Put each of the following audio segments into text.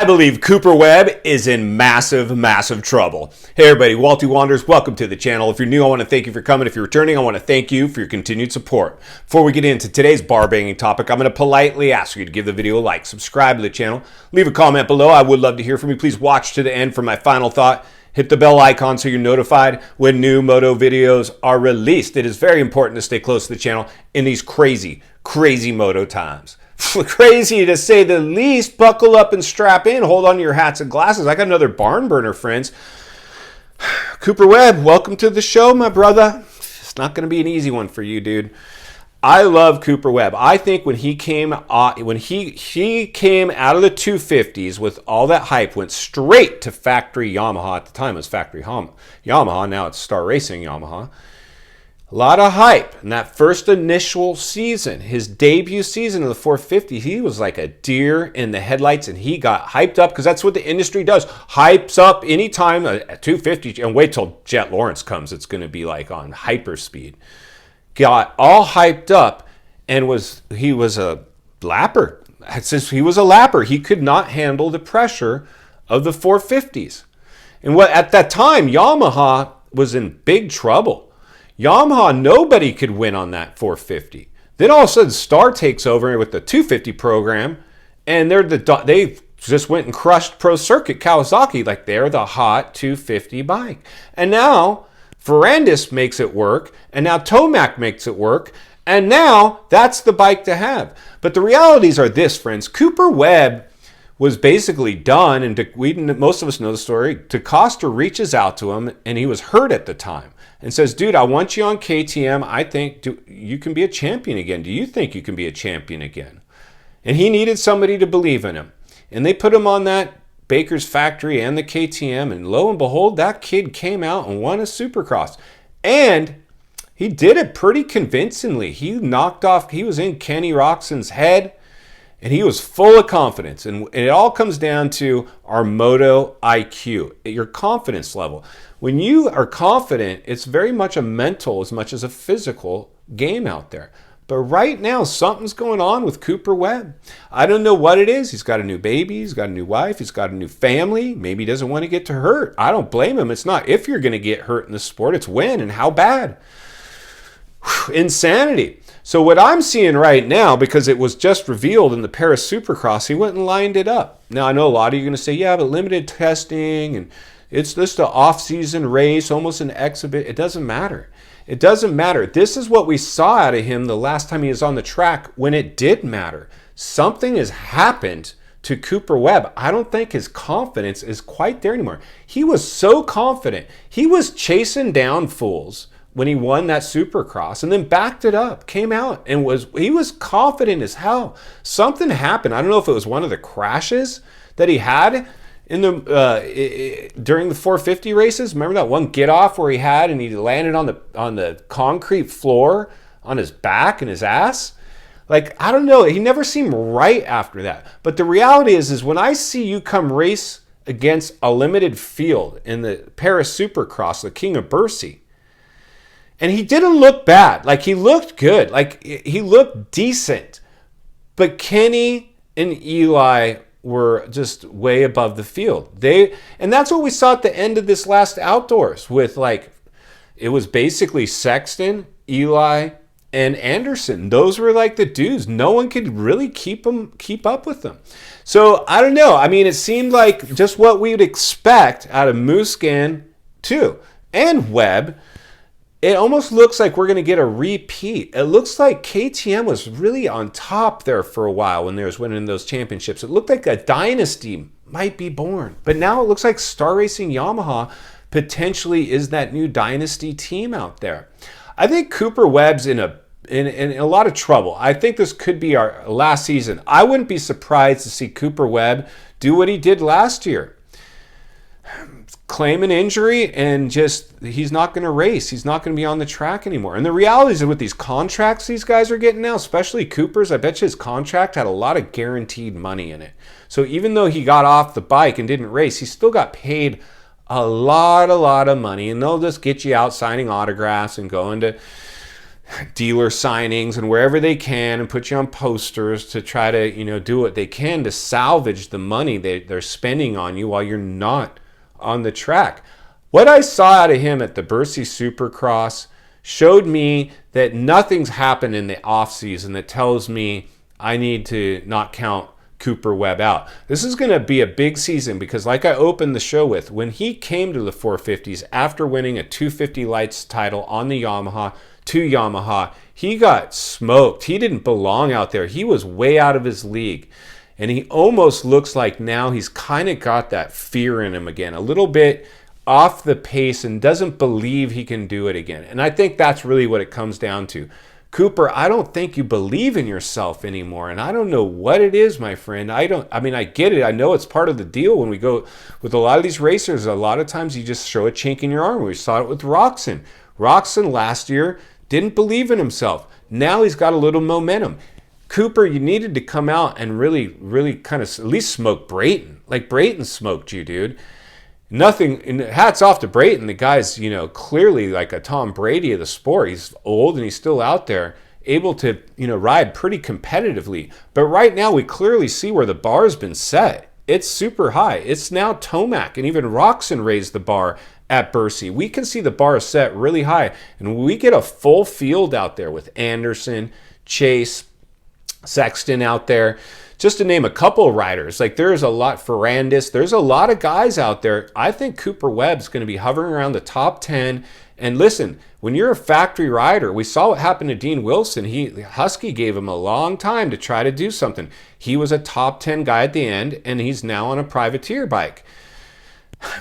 I believe Cooper Webb is in massive trouble. Hey everybody, Walty Wanders, welcome to the channel. If you're new, I want to thank you for coming. If you're returning, I want to thank you for your continued support. Before we get into today's bar banging topic, I'm going to politely ask you to give the video a like, subscribe to the channel, leave a comment below. I would love to hear from you. Please watch to the end for my final thought. Hit the bell icon so you're notified when new moto videos are released. It is very important to stay close to the channel in these crazy moto times. Crazy to say the least. Buckle up and strap in. Hold on to your hats and glasses. I got another barn burner, friends. Cooper Webb, welcome to the show, my brother. It's not going to be an easy one for you, dude. I love Cooper Webb. I think when he came out of the 250s with all that hype, went straight to factory Yamaha. At the time, it was factory Yamaha. Now it's Star Racing Yamaha. A lot of hype in that first initial season, his debut season of the 450, he was like a deer in the headlights, and he got hyped up because that's what the industry does. Hypes up anytime a 250, and wait till Jet Lawrence comes. It's going to be like on hyper speed. Got all hyped up, and he was a lapper. Since he was a lapper, he could not handle the pressure of the 450s. And what at that time, Yamaha was in big trouble. Yamaha, nobody could win on that 450. Then all of a sudden, Star takes over with the 250 program, and they just went and crushed Pro Circuit Kawasaki like they're the hot 250 bike. And now Ferrandis makes it work, and now Tomac makes it work, and now that's the bike to have. But the realities are this, friends. Cooper Webb was basically done, and most of us know the story. DeCoster reaches out to him, and he was hurt at the time, and says, dude, I want you on KTM. I think you can be a champion again. Do you think you can be a champion again? And he needed somebody to believe in him. And they put him on that Baker's Factory and the KTM, and lo and behold, that kid came out and won a Supercross. And he did it pretty convincingly. He was in Kenny Roczen's head, and he was full of confidence. And it all comes down to our moto IQ, your confidence level. When you are confident, it's very much a mental as much as a physical game out there. But right now, something's going on with Cooper Webb. I don't know what it is. He's got a new baby. He's got a new wife. He's got a new family. Maybe he doesn't want to get to hurt. I don't blame him. It's not if you're going to get hurt in the sport. It's when and how bad. Insanity. So what I'm seeing right now, because it was just revealed in the Paris Supercross, he went and lined it up. Now, I know a lot of you are going to say, yeah, but limited testing, and it's just an off-season race, almost an exhibit. It doesn't matter. It doesn't matter. This is what we saw out of him the last time he was on the track when it did matter. Something has happened to Cooper Webb. I don't think his confidence is quite there anymore. He was so confident. He was chasing down fools when he won that Supercross, and then backed it up, came out, and he was confident as hell. Something happened. I don't know if it was one of the crashes that he had in during the 450 races. Remember that one get off where he had, and he landed on the concrete floor on his back and his ass? Like, I don't know. He never seemed right after that. But the reality is when I see you come race against a limited field in the Paris Supercross, the King of Bercy, and he didn't look bad. Like, he looked good. Like, he looked decent. But Kenny and Eli were just way above the field. And that's what we saw at the end of this last outdoors with, like, it was basically Sexton, Eli, and Anderson. Those were like the dudes. No one could really keep up with them. So I don't know. I mean, it seemed like just what we would expect out of Musquin too, and Webb. It almost looks like we're going to get a repeat. It looks like KTM was really on top there for a while when they was winning those championships. It looked like a dynasty might be born. But now it looks like Star Racing Yamaha potentially is that new dynasty team out there. I think Cooper Webb's in a lot of trouble. I think this could be our last season. I wouldn't be surprised to see Cooper Webb do what he did last year. Claim an injury, and just he's not going to race. He's not going to be on the track anymore. And the reality is that with these contracts these guys are getting now, especially Cooper's, I bet you his contract had a lot of guaranteed money in it. So even though he got off the bike and didn't race, he still got paid a lot of money, and they'll just get you out signing autographs and going to dealer signings and wherever they can and put you on posters to try to, do what they can to salvage the money they're spending on you while you're not on the track. What I saw out of him at the Bercy Supercross showed me that nothing's happened in the offseason that tells me I need to not count Cooper Webb out. This is going to be a big season because, like I opened the show with, when he came to the 450s after winning a 250 lights title on the Yamaha, he got smoked. He didn't belong out there. He was way out of his league. And he almost looks like now he's kind of got that fear in him again, a little bit off the pace and doesn't believe he can do it again. And I think that's really what it comes down to. Cooper, I don't think you believe in yourself anymore. And I don't know what it is, my friend. I get it. I know it's part of the deal when we go with a lot of these racers. A lot of times you just show a chink in your armor. We saw it with Roczen. Roczen last year didn't believe in himself. Now he's got a little momentum. Cooper, you needed to come out and really kind of at least smoke Brayton. Like Brayton smoked you, dude. Nothing, and hats off to Brayton. The guy's, clearly like a Tom Brady of the sport. He's old and he's still out there, able to, ride pretty competitively. But right now we clearly see where the bar's been set. It's super high. It's now Tomac, and even Roczen raised the bar at Bercy. We can see the bar set really high. And when we get a full field out there with Anderson, Chase, Sexton out there, just to name a couple of riders, like there's a lot, Ferrandis, there's a lot of guys out there. I think Cooper Webb's going to be hovering around the top 10. And listen, when you're a factory rider, we saw what happened to Dean Wilson. Husky gave him a long time to try to do something. He was a top 10 guy at the end, and he's now on a privateer bike.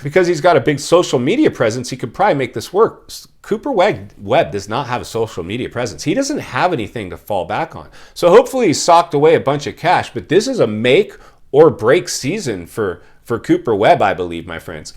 Because he's got a big social media presence, he could probably make this work. Cooper Webb does not have a social media presence. He doesn't have anything to fall back on. So hopefully he socked away a bunch of cash, but this is a make or break season for Cooper Webb, I believe, my friends.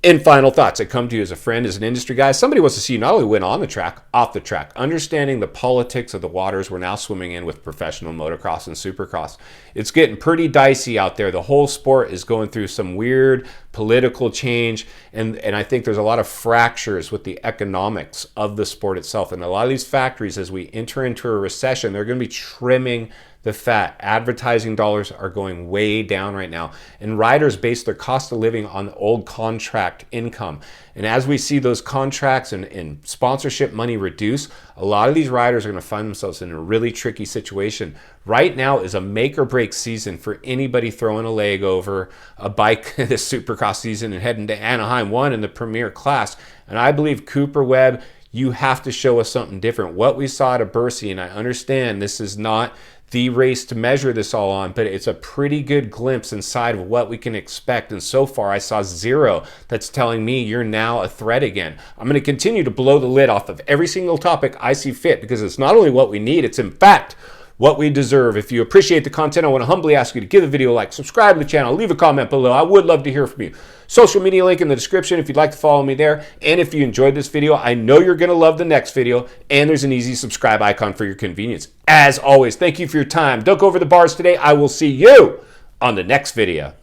In final thoughts, I come to you as a friend, as an industry guy. Somebody wants to see you not only win on the track, off the track, understanding the politics of the waters we're now swimming in with professional motocross and supercross. It's getting pretty dicey out there. The whole sport is going through some weird political change, and I think there's a lot of fractures with the economics of the sport itself. And a lot of these factories, as we enter into a recession, they're going to be trimming the fat. Advertising dollars are going way down right now, and riders base their cost of living on old contract income. And as we see those contracts and sponsorship money reduce, a lot of these riders are going to find themselves in a really tricky situation. Right now is a make or break season for anybody throwing a leg over a bike this Supercross season and heading to Anaheim 1 in the premier class. And I believe Cooper Webb, you have to show us something different. What we saw at Bercy, and I understand this is not the race to measure this all on, but it's a pretty good glimpse inside of what we can expect. And so far I saw zero that's telling me you're now a threat again. I'm going to continue to blow the lid off of every single topic I see fit, because it's not only what we need, it's in fact what we deserve. If you appreciate the content, I want to humbly ask you to give the video a like, subscribe to the channel, leave a comment below. I would love to hear from you. Social media link in the description if you'd like to follow me there. And if you enjoyed this video, I know you're going to love the next video, and there's an easy subscribe icon for your convenience. As always, thank you for your time. Don't go over the bars today. I will see you on the next video.